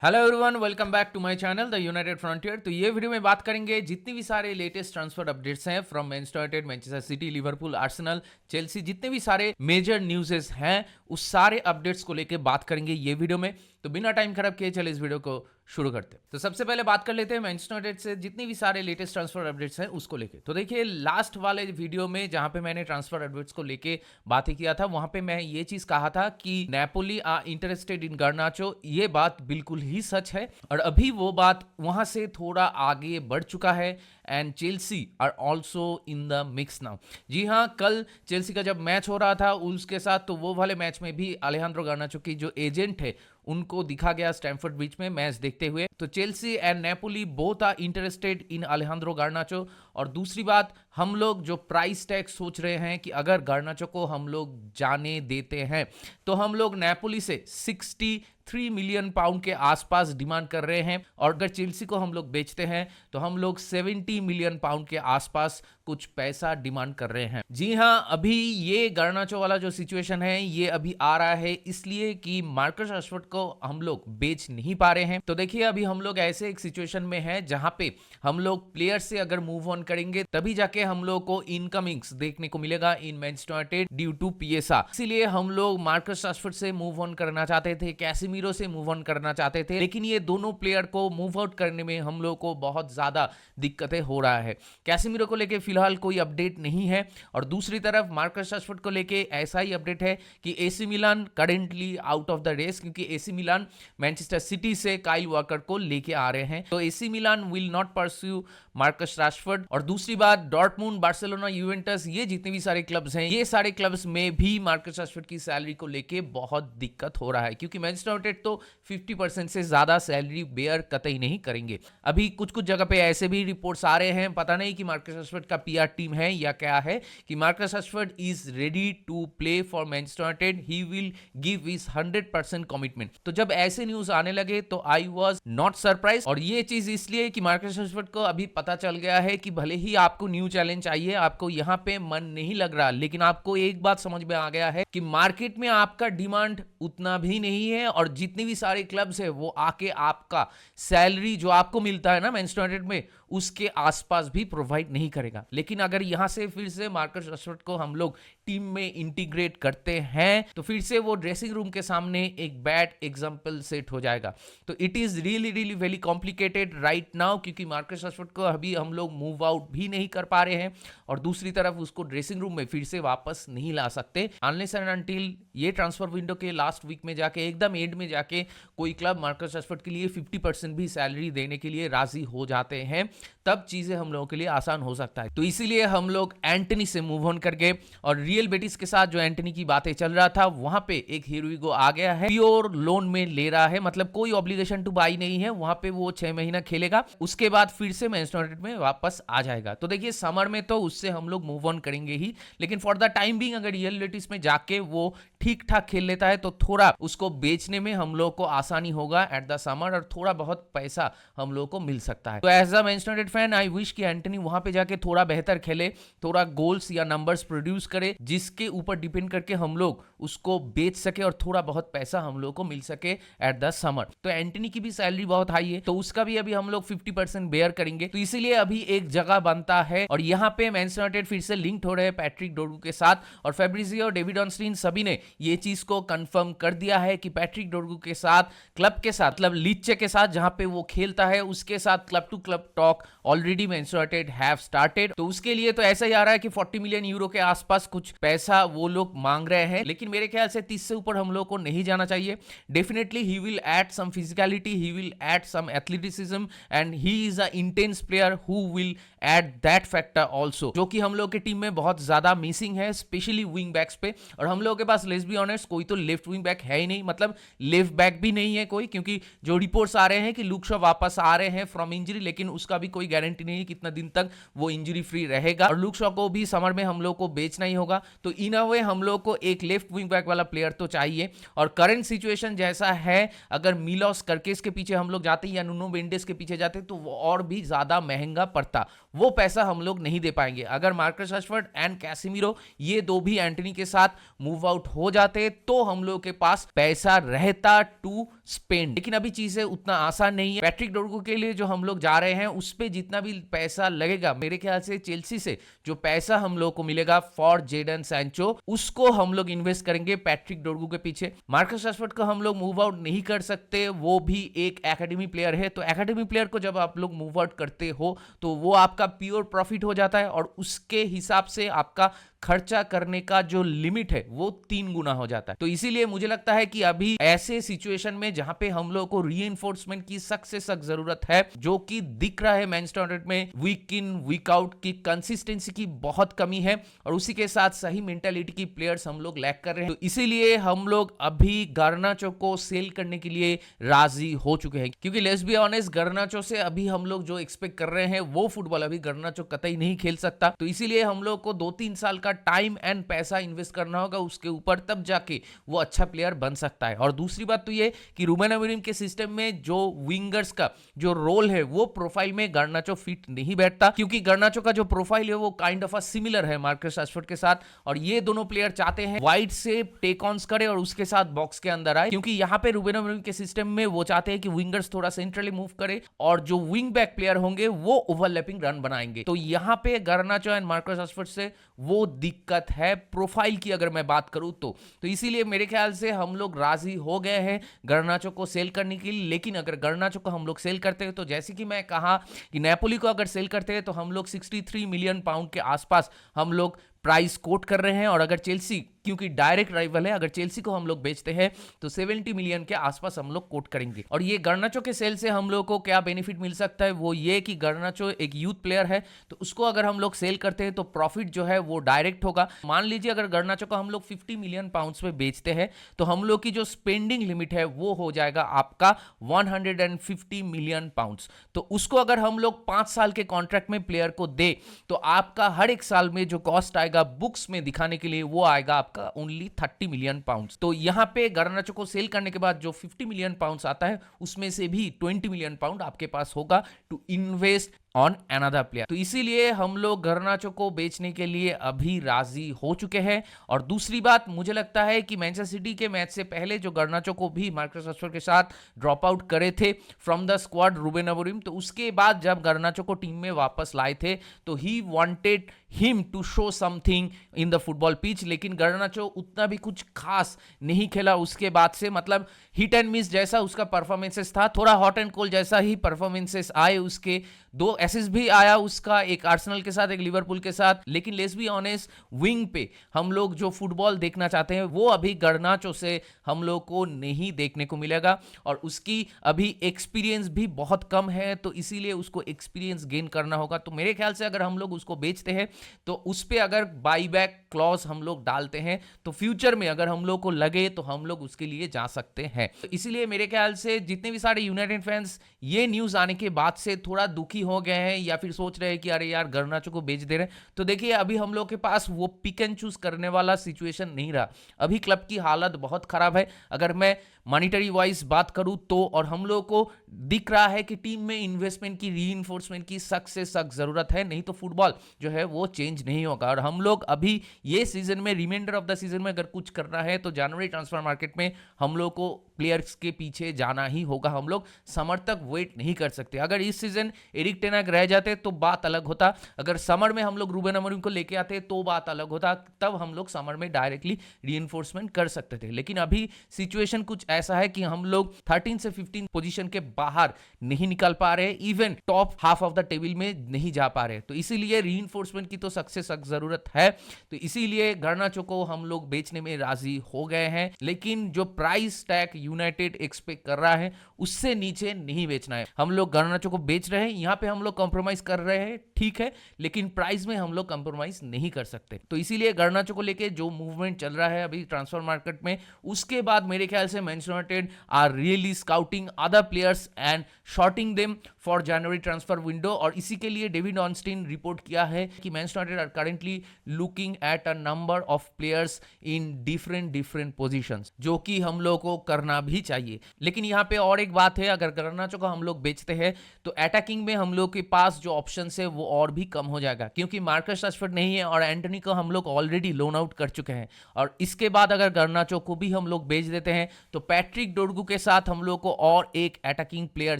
Hello everyone, welcome back to my channel the United Frontier. तो ये video में बात करेंगे जितनी भी सारे लेटेस्ट ट्रांसफर अपडेट्स हैं from Manchester United, Manchester City, Liverpool, Arsenal, Chelsea, जितने भी सारे मेजर न्यूज़ेस हैं उस सारे अपडेट्स को लेके बात करेंगे ये वीडियो में। तो बिना टाइम खराब किए चले इस वीडियो को शुरू करते हैं। तो सबसे पहले बात कर लेते हैं मैनचेस्टर यूनाइटेड से जितनी भी सारे लेटेस्ट ट्रांसफर अपडेट्स हैं उसको लेके। तो देखिए, लास्ट वाले वीडियो में जहां पे मैंने ट्रांसफर अपडेट्स को लेके बातें किया था वहां पे मैं ये चीज कहा था कि Napoli are interested in Garnacho. ये बात बिल्कुल ही सच है और अभी वो बात वहां से थोड़ा आगे बढ़ चुका है and Chelsea are also in the mix now. जी हाँ, कल चेल्सी का जब मैच हो रहा था उसके साथ, तो वो वाले मैच में भी अलेहांद्रो गार्नाचो की जो एजेंट है उनको दिखा गया स्टैमफोर्ड ब्रिज में मैच देखते हुए। तो Chelsea and Napoli both are interested in Alejandro Garnacho. और दूसरी बात, हम लोग जो प्राइस टैग सोच रहे हैं कि अगर गार्नाचो को हम लोग जाने देते हैं तो हम लोग नेपोली से 63 मिलियन पाउंड के आसपास डिमांड कर रहे हैं, और अगर चेल्सी को हम लोग बेचते हैं तो हम लोग 70 मिलियन पाउंड के आसपास कुछ पैसा डिमांड कर रहे हैं। जी हाँ, अभी ये गार्नाचो वाला जो सिचुएशन है ये अभी आ रहा है इसलिए कि मार्कस राशफोर्ड को हम लोग बेच नहीं पा रहे हैं। तो देखिए, अभी हम लोग ऐसे एक सिचुएशन में है जहां पे हम लोग प्लेयर से अगर मूव ऑन करेंगे तभी जाके हम लोग को इनकमिंग्स देखने को मिलेगा in Manchester United due to PSR. इसीलिए हम लोग मार्कस राशफोर्ड से मूव ऑन करना चाहते थे, कैसेमीरो से मूव ऑन करना चाहते थे, लेकिन ये दोनों प्लेयर को मूव आउट करने में हम लोग को बहुत ज्यादा दिक्कतें हो रहा है। कैसेमीरो को लेके फिलहाल कोई अपडेट नहीं है और दूसरी तरफ मार्कस राशफोर्ड को लेके ऐसा ही अपडेट है कि AC Milan currently out of the race, क्योंकि एसी मिलान मैनचेस्टर सिटी से काइल वॉकर को लेके आ रहे हैं। तो AC Milan will not pursue Marcus Rashford. और दूसरी बात, डॉर्टमुंड, बार्सिलोना, यूवेंटस, ये जितने भी सारे क्लब्स हैं ये सारे क्लब्स में भी मार्कस राशफोर्ड की सैलरी को लेके बहुत दिक्कत हो रहा है, क्योंकि मैनचेस्टर यूनाइटेड तो 50% से ज्यादा सैलरी बेयर कतई नहीं करेंगे। अभी कुछ कुछ जगह पे ऐसे भी रिपोर्ट्स आ रहे हैं, पता नहीं कि मार्कस राशफोर्ड का पीआर टीम है या क्या है, कि Marcus Rashford is ready to play for Manchester United, he will give his 100% commitment. तो जब ऐसे न्यूज आने लगे तो आई वाज नॉट सरप्राइज। और ये चीज इसलिए कि मार्कस राशफोर्ड को अभी पता चल गया है कि भले ही आपको न्यू चैलेंज चाहिए, आपको यहां पे मन नहीं लग रहा, लेकिन आपको एक बात समझ में आ गया है कि मार्केट में आपका डिमांड उतना भी नहीं है और जितने भी सारे क्लब्स है वो आके आपका सैलरी जो आपको मिलता है ना मैनचेस्टर यूनाइटेड में उसके आसपास भी प्रोवाइड नहीं करेगा। लेकिन अगर यहां से फिर से मार्कस राशफोर्ड को हम लोग टीम में इंटीग्रेट करते हैं तो फिर से वो ड्रेसिंग रूम के सामने एक बैड एग्जांपल सेट हो जाएगा। तो it is really really very complicated right now, क्योंकि मार्कस राशफोर्ड को अभी हम लोग मूव आउट भी नहीं कर पा रहे हैं और दूसरी तरफ उसको ड्रेसिंग रूम में फिर से वापस नहीं ला सकते अनलेस एंड अनटिल ये ट्रांसफर विंडो के लास्ट वीक में जाके एकदम एंड में जाके कोई क्लब मार्कस राशफोर्ड के लिए 50% भी सैलरी देने के लिए राजी हो जाते हैं, तब चीजें हम लोगों के लिए आसान हो सकता है। तो इसीलिए हम लोग एंटनी से मूव ऑन करके, और रियल बेटिस के साथ जो एंटनी की बातें चल रहा था वहां पे एक हीरोइगो आ गया है, प्योर लोन में ले रहा है, मतलब कोई ऑब्लिगेशन टू बाई नहीं है, वहां पे वो 6 महीना खेलेगा, उसके बाद फिर से मैनचेस्टर यूनाइटेड में वापस आ जाएगा। तो देखिए, समर में तो उससे हम लोग मूव ऑन करेंगे ही, लेकिन फॉर द टाइम बीइंग अगर रियल बेटिस में जाके वो ठीक ठाक खेल लेता है तो थोड़ा उसको बेचने में हम लोग को आसानी होगा एट द समर और थोड़ा बहुत पैसा हम लोग को मिल सकता है। तो as a Manchester United fan I wish कि एंटनी वहां पे जाके थोड़ा बेहतर खेले, थोड़ा गोल्स या नंबर्स प्रोड्यूस करे जिसके ऊपर डिपेंड करके हम लोग उसको बेच सके और थोड़ा बहुत पैसा हम लोग को मिल सके एट द समर। तो एंटनी की भी सैलरी बहुत हाई है तो उसका भी अभी हम लोग 50% बेयर करेंगे। तो इसीलिए अभी एक जगह बनता है और यहाँ पे मैनचेस्टर यूनाइटेड फिर से लिंक्ड हो रहे हैं पैट्रिक डोर्गू के साथ, और फैब्रिजियो और डेविड ऑर्नस्टीन सभी ने ये चीज को कंफर्म कर दिया है कि पैट्रिक डोर्गू के साथ, क्लब के साथ, मतलब लीचे के साथ जहां पे वो खेलता है उसके साथ club to club talk already Manchester United have started. तो उसके लिए तो ऐसा ही आ रहा है कि 40 मिलियन यूरो के आसपास कुछ पैसा वो लोग मांग रहे हैं, लेकिन मेरे ख्याल से 30 से ऊपर हम लोग को नहीं जाना चाहिए। Definitely he will add some physicality, he will add some athleticism and he is a intense player who will add that factor also, जो कि हम लोग की टीम में बहुत ज्यादा मिसिंग है, स्पेशली विंग बैक्स पे। और हम लोगों के पास लेट्स बी ऑनेस्ट कोई तो लेफ्ट विंग बैक है ही नहीं, मतलब लेफ्ट बैक भी नहीं है कोई, क्योंकि जो रिपोर्ट्स आ रहे हैं कि लुक शॉ वापस आ रहे हैं फ्रॉम इंजरी, लेकिन उसका भी कोई गारंटी नहीं कितना दिन तक वो इंजरी फ्री रहेगा, और लुक शॉ को भी समर में हम लोग को बेचना ही होगा। तो इन अ वे हम लोग को एक लेफ्ट विंग बैक वाला प्लेयर तो चाहिए। और करंट सिचुएशन जैसा है, अगर मिलोस कर्केस के पीछे हम लोग जाते या नुनो मेंडेस के पीछे जाते तो वो और भी ज्यादा महंगा पड़ता, वो पैसा हम लोग नहीं दे पाएंगे। अगर मार्कस राशफोर्ड एंड कैसेमीरो ये दो भी एंटनी के साथ मूव आउट हो जाते तो हम लोग के पास पैसा रहता टू स्पेंड। लेकिन अभी चीजें उतना आसान नहीं है। पैट्रिक डोर्गू के लिए जो हम लोग जा रहे हैं उस पे जितना भी पैसा लगेगा, मेरे ख्याल से चेल्सी से जो पैसा हम लोग को मिलेगा फॉर जेडन सैंचो, उसको हम लोग इन्वेस्ट करेंगे पैट्रिक डोर्गू के पीछे। मार्कस राशफोर्ड को हम लोग मूव आउट नहीं कर सकते, वो भी एक एकेडमी प्लेयर है। तो एकेडमी प्लेयर को जब आप लोग मूव आउट करते हो तो वो आपका प्योर प्रॉफिट हो जाता है और उसके हिसाब से आपका खर्चा करने का जो लिमिट है वो 3 गुना हो जाता है। तो इसीलिए मुझे लगता है कि अभी ऐसे सिचुएशन में जहां पे हम लोग को रीइंफोर्समेंट की सख्त से सख्त जरूरत है, जो कि दिख रहा है मैनचेस्टर यूनाइटेड में वीक इन वीक आउट की कंसिस्टेंसी की बहुत कमी है और उसी के साथ सही मेंटालिटी की प्लेयर्स हम लोग लैक कर रहे हैं। तो इसीलिए हम लोग अभी गार्नाचो को सेल करने के लिए राजी हो चुके हैं, क्योंकि लेट्स बी ऑनेस्ट, गार्नाचो से अभी हम लोग जो एक्सपेक्ट कर रहे हैं वो फुटबॉल अभी गार्नाचो कतई नहीं खेल सकता। तो इसीलिए हम लोग को 2-3 साल का टाइम एंड पैसा इन्वेस्ट करना होगा उसके ऊपर, तब जाके वो अच्छा प्लेयर बन सकता है। और दूसरी बात तो ये कि रूबेन अमोरिम के सिस्टम में जो विंगर्स का जो रोल है वो प्रोफाइल में गार्नाचो फिट नहीं बैठता, क्योंकि गार्नाचो का जो प्रोफाइल है वो काइंड ऑफ सिमिलर है मार्कस राशफोर्ड के साथ। और ये दोनों प्लेयर चाहते हैं वाइड से टेक ऑन्स करे और उसके साथ बॉक्स के अंदर आए, क्योंकि यहां पे रूबेन अमोरिम के सिस्टम में वो चाहते हैं कि विंगर्स थोड़ा सेंट्रली मूव करे और जो विंग बैक प्लेयर होंगे वो ओवरलैपिंग रन बनाएंगे। तो यहां पे गार्नाचो एंड मार्कस राशफोर्ड से वो दिक्कत है प्रोफाइल की, अगर मैं बात करूं तो इसीलिए मेरे ख्याल से हम लोग राजी हो गए हैं गार्नाचो को सेल करने के लिए। लेकिन अगर गार्नाचो को हम लोग सेल करते हैं तो जैसे कि मैं कहा कि नेपोली को अगर सेल करते हैं तो हम लोग 63 मिलियन पाउंड के आसपास हम लोग प्राइस कोट कर रहे हैं। और अगर चेल्सी, क्योंकि डायरेक्ट राइवल है, अगर चेल्सी को हम लोग बेचते हैं तो 70 मिलियन के आसपास हम लोग कोट करेंगे। और ये गार्नाचो के सेल से हम लोग को क्या बेनिफिट मिल सकता है, वो ये कि गार्नाचो एक यूथ प्लेयर है, तो उसको अगर हम लोग सेल करते हैं तो प्रॉफिट जो है वो डायरेक्ट होगा। मान लीजिए अगर गार्नाचो को हम लोग 50 मिलियन पाउंड्स में बेचते हैं तो हम लोग की जो स्पेंडिंग लिमिट है वो हो जाएगा आपका 150 मिलियन पाउंड्स। तो उसको अगर हम लोग 5 साल के कॉन्ट्रैक्ट में प्लेयर को दे तो आपका हर एक साल में जो कॉस्ट आएगा बुक्स में दिखाने के लिए वो आएगा आपका ओनली 30 मिलियन पाउंड्स। तो यहां पे गार्नाचो को सेल करने के बाद जो 50 मिलियन पाउंड्स आता है उसमें से भी 20 मिलियन पाउंड आपके पास होगा to invest on another player. तो इसीलिए हम लोग गार्नाचो को बेचने के लिए अभी राजी हो चुके हैं। और दूसरी बात, मुझे लगता है कि मैनचेस्टर सिटी के मैच से पहले जो गार्नाचो को भी मार्कस राशफोर्ड के साथ ड्रॉप आउट करे थे from the squad Ruben Amorim, तो उसके बाद जब गार्नाचो को टीम में वापस लाए थे तो he wanted him to show something in the football pitch. लेकिन गार्नाचो उतना भी कुछ खास नहीं खेला उसके बाद से, मतलब हिट एंड मिस जैसा उसका परफॉर्मेंसेस था, थोड़ा हॉट एंड कोल्ड जैसा ही परफॉर्मेंसेस आए उसके। 2 असिस्ट भी आया उसका, एक आर्सेनल के साथ एक लिवरपूल के साथ। लेकिन लेट्स बी ऑनेस्ट, विंग पे हम लोग जो फुटबॉल देखना चाहते हैं वो अभी गार्नाचो से हम लोग को नहीं देखने को मिलेगा। और उसकी अभी एक्सपीरियंस भी बहुत कम है, तो इसीलिए उसको एक्सपीरियंस गेन करना होगा। तो मेरे ख्याल से अगर हम लोग उसको बेचते हैं तो उस पे अगर बाईबैक क्लॉज हम लोग डालते हैं तो फ्यूचर में अगर हम लोग को लगे तो हम लोग उसके लिए जा सकते हैं। तो इसीलिए मेरे ख्याल से जितने भी सारे यूनाइटेड फैंस ये न्यूज आने के बाद से थोड़ा दुखी हो गए हैं या फिर सोच रहे हैं कि अरे यार गार्नाचो को बेच दे रहे हैं, तो देखिए अभी हम लोग के पास वो पिक एंड चूज करने वाला सिचुएशन नहीं रहा। अभी क्लब की हालत बहुत खराब है अगर मैं मॉनिटरी वाइज बात करूं तो। और हम लोग को दिख रहा है कि टीम में इन्वेस्टमेंट की, रीइंफोर्समेंट की सख्त से सख्त जरूरत है, नहीं तो फुटबॉल जो है वो चेंज नहीं होगा। और हम लोग अभी ये सीजन में, रिमाइंडर ऑफ द सीजन में अगर कुछ करना है तो जनवरी ट्रांसफर मार्केट में हम लोग को प्लेयर्स के पीछे जाना ही होगा। हम लोग समर तक वेट नहीं कर सकते। अगर इस सीजन एरिक टेन हाग रह जाते तो बात अलग होता, अगर समर में हम लोग रूबेन अमोरिम को लेके आते तो बात अलग होता, तब हम लोग समर में डायरेक्टली रीइंफोर्समेंट कर सकते थे। लेकिन अभी सिचुएशन कुछ ऐसा है कि हम लोग 13 से 15 पोजीशन के बाहर नहीं निकल पा रहे, even top half of the table में नहीं जा पा रहे। तो इसीलिए रीइंफोर्समेंट की तो सख्त से सख्त जरूरत है। तो इसीलिए गार्नाचो को हम लोग बेचने में राजी हो गए हैं। लेकिन जो प्राइस टैग यूनाइटेड एक्सपेक्ट कर रहा है उससे नीचे नहीं बेचना है। हम लोग गार्नाचो को बेच रहे हैं, यहां पे हम लोग कॉम्प्रोमाइज कर रहे हैं, ठीक है, लेकिन प्राइस में हम लोग कॉम्प्रोमाइज नहीं कर सकते। तो इसीलिए गार्नाचो को लेके जो मूवमेंट चल रहा है अभी ट्रांसफर मार्केट में, उसके बाद मेरे ख्याल से Manchester United are really scouting other players and sorting them for January transfer window. और इसी के लिए डेविड ऑर्नस्टीन रिपोर्ट किया है कि Manchester United are currently looking at a number of players in different positions, जो कि हम लोग को करना भी चाहिए। लेकिन यहाँ पे और एक बात है, अगर गार्नाचो को हम लोग बेचते हैं तो अटैकिंग में हम लोग के पास जो ऑप्शन है वो और भी कम हो जाएगा, क्योंकि मार्कस राशफोर्ड नहीं है और एंटोनी को हम लोग ऑलरेडी लोन आउट कर चुके हैं। और इसके बाद अगर गार्नाचो को भी हम लोग बेच देते हैं तो पैट्रिक डोरगू के साथ हम लोग को और एक अटैकिंग प्लेयर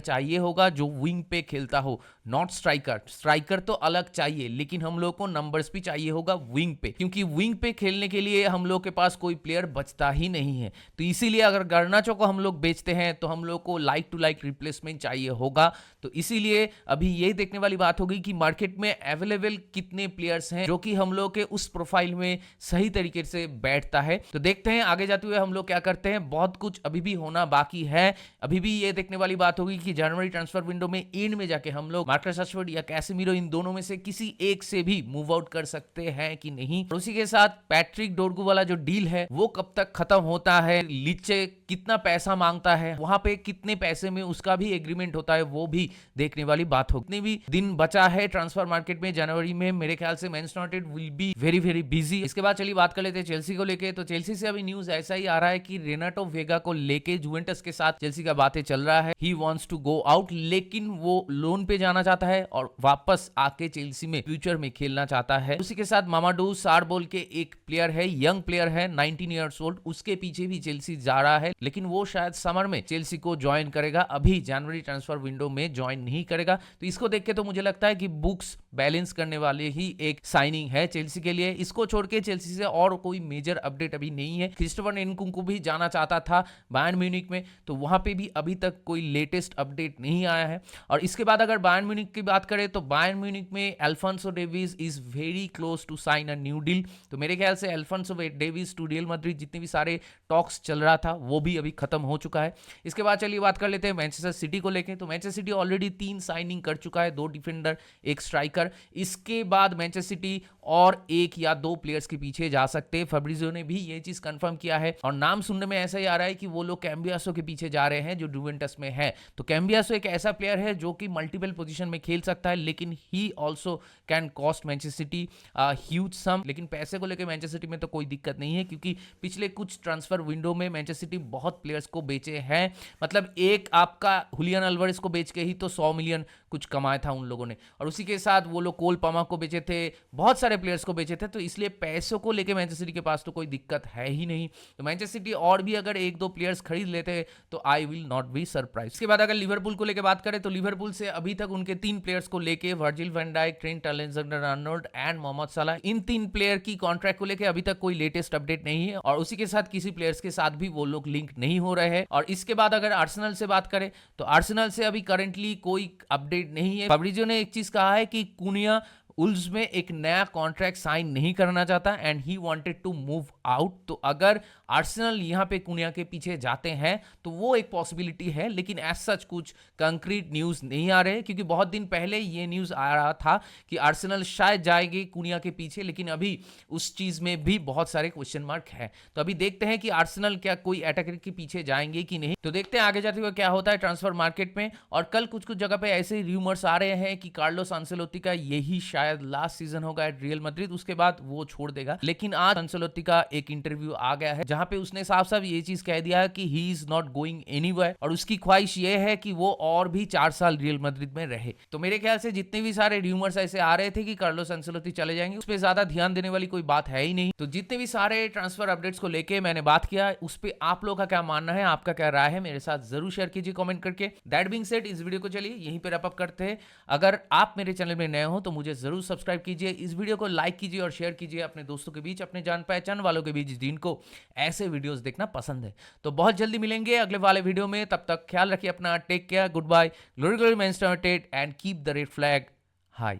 चाहिए होगा जो विंग पे खेलता हो, नॉट स्ट्राइकर। स्ट्राइकर तो अलग चाहिए, लेकिन हम लोग को नंबर्स भी चाहिए होगा विंग पे, क्योंकि विंग पे खेलने के लिए हम लोग के पास कोई प्लेयर बचता ही नहीं है। तो इसीलिए अगर गर्नाचो को हम लोग बेचते हैं तो हम लोग को लाइक टू लाइक रिप्लेसमेंट चाहिए होगा। तो इसीलिए अभी ये देखने वाली बात होगी कि मार्केट में अवेलेबल कितने प्लेयर्स हैं जो कि हम लोग के उस प्रोफाइल में सही तरीके से बैठता है। तो देखते हैं आगे जाते हुए हम लोग क्या करते हैं। बहुत कुछ अभी भी होना बाकी है। अभी भी ये देखने वाली बात होगी कि जनवरी ट्रांसफर विंडो में एंड में जाके हम लोग मार्कस रशफोर्ड या कैसेमीरो इन दोनों में से किसी एक से भी मूव आउट कर सकते हैं कि नहीं। और उसी के साथ पैट्रिक डोरगू वाला जो डील है वो कब तक खत्म होता है, लीचे कितना पैसा मांगता है, वहां पे कितने पैसे में उसका भी एग्रीमेंट होता है, वो भी देखने वाली बात होगी। कितने भी दिन बचा है ट्रांसफर मार्केट में जनवरी में, मेरे ख्याल से Manchester United will be very very busy. इसके बाद चलिए बात कर लेते हैं चेल्सी को लेके। तो चेल्सी से अभी न्यूज ऐसा ही आ रहा है कि रेनाटो वेगा को लेके जुवेंटस के साथ चेल्सी का बातें चल रहा है। He wants to go out, लेकिन वो लोन पे जाना चाहता है और वापस आके चेल्सी में फ्यूचर में खेलना चाहता है। उसी के साथ मामाडू सार बोल के एक प्लेयर है, यंग प्लेयर है, 19 इयर्स ओल्ड, उसके पीछे भी चेल्सी जा रहा है, लेकिन वो शायद समर में चेल्सी को ज्वाइन करेगा, अभी जनवरी ट्रांसफर विंडो में ज्वाइन नहीं करेगा। तो इसको देख के तो मुझे लगता है कि बुक्स बैलेंस करने वाले ही एक साइनिंग है चेल्सी के लिए। इसको छोड़ के चेल्सी से और कोई मेजर अपडेट अभी नहीं है। क्रिस्टोफर एनकुंकू भी जाना चाहता था बायर्न म्यूनिख में, तो वहां पे भी अभी तक कोई लेटेस्ट अपडेट नहीं आया है। और इसके बाद अगर बायर्न म्यूनिख की बात करें तो बायर्न म्यूनिख में Alphonso Davies is very close to sign a new deal. तो मेरे ख्याल से Alphonso Davies to Real Madrid जितने भी सारे टॉक्स चल रहा था वो भी अभी खत्म हो चुका है। इसके बाद चलिए बात कर लेते हैं मैनचेस्टर सिटी को लेके। तो मैनचेस्टर सिटी ऑलरेडी 3 साइनिंग कर चुका है, 2 डिफेंडर, 1 स्ट्राइकर। इसके बाद मैनचेस्टर सिटी और 1 या 2 प्लेयर्स के पीछे जा सकते हैं। फैब्रिजियो ने भी ये चीज कंफर्म किया है और नाम सुनने में ऐसा ही आ रहा है कि वो लोग कैम्बियासो के पीछे जा रहे हैं जो जुवेंटस में है। तो कैम्बियासो एक ऐसा प्लेयर है जो कि मल्टीपल पोजीशन में खेल सकता है, लेकिन ही also can cost Manchester city huge sum. लेकिन पैसे को लेकर मैनचेस्टर सिटी में तो कोई दिक्कत नहीं है, क्योंकि पिछले कुछ ट्रांसफर विंडो में मैनचेस्टर सिटी बहुत प्लेयर्स को बेचे हैं। मतलब एक आपका हुलियन अल्वारेज को बेच के ही तो 100 मिलियन कुछ कमाया था उन लोगों ने, और उसी के साथ वो लोग कोल पामा को बेचे थे, बहुत सारे प्लेयर्स को बेचे थे। तो इसलिए पैसों को लेके मैनचेस्टर सिटी के पास तो कोई दिक्कत है ही नहीं। तो मैनचेस्टर सिटी और भी अगर 1-2 प्लेयर्स खरीद लेते तो I will not be surprise. इसके बाद अगर लिवरपूल को लेकर बात करें तो लिवरपूल से अभी तक उनके 3 प्लेयर्स को लेके, Virgil van Dijk, Trent Alexander Arnold and Mohamed Salah, इन 3 प्लेयर की कॉन्ट्रैक्ट को लेकर अभी तक कोई लेटेस्ट अपडेट नहीं है, और उसी के साथ किसी प्लेयर्स के साथ भी वो लोग लिंक नहीं हो रहे हैं। और इसके बाद अगर आर्सेनल से बात करें तो आर्सेनल से अभी करंटली कोई अपडेट नहीं है। फैब्रिजियो ने एक चीज कहा है कि कुनिया उल्स में एक नया कॉन्ट्रैक्ट साइन नहीं करना चाहता and he wanted to move out. तो अगर आर्सेनल यहां पे कुनिया के पीछे जाते हैं तो वो एक पॉसिबिलिटी है, लेकिन एज सच कुछ कंक्रीट न्यूज नहीं आ रहे, क्योंकि बहुत दिन पहले ये न्यूज आ रहा था कि आर्सेनल शायद जाएगी कुनिया के पीछे, लेकिन अभी उस चीज में भी बहुत सारे क्वेश्चन मार्क है। तो अभी देखते हैं कि आर्सेनल क्या कोई अटैकर के पीछे जाएंगे कि नहीं। तो देखते हैं आगे जाते हुए क्या होता है ट्रांसफर मार्केट में। और कल कुछ जगह पे ऐसे रूमर्स आ रहे हैं कि कार्लोस एंसेलोत्ती का यही शायद लास्ट सीजन होगा एट रियल मैड्रिड, उसके बाद वो छोड़ देगा। लेकिन आज एंसेलोत्ती का एक इंटरव्यू आ गया है जहां पे उसने साफ साफ ये चीज कह दिया है कि he is not going anywhere, और उसकी ख्वाहिश ये है कि वो और भी 4 साल रियल मैड्रिड में रहे। तो मेरे ख्याल से जितने भी सारे रूमर्स ऐसे आ रहे थे कि कार्लोस एंसेलोत्ती चले जाएंगे, उस पर ज्यादा ध्यान देने वाली कोई बात है ही नहीं। तो जितने भी सारे ट्रांसफर अपडेट्स को लेके मैंने बात किया, उस पर आप लोग का क्या मानना है, आपका क्या राय है, मेरे साथ जरूर शेयर कीजिए कमेंट करके। दैट बीइंग सेड, इस वीडियो को चलिए यहीं पे रैप अप करते हैं। अगर आप मेरे चैनल में नए हो तो मुझे जरूर सब्सक्राइब कीजिए, इस वीडियो को लाइक कीजिए और शेयर कीजिए अपने दोस्तों के बीच, अपने जान पहचान वालों के बीच जिनको ऐसे वीडियोस देखना पसंद है। तो बहुत जल्दी मिलेंगे अगले वाले वीडियो में, तब तक ख्याल रखिए अपना, take care, good bye, glory glory Manchester United and keep the red flag high.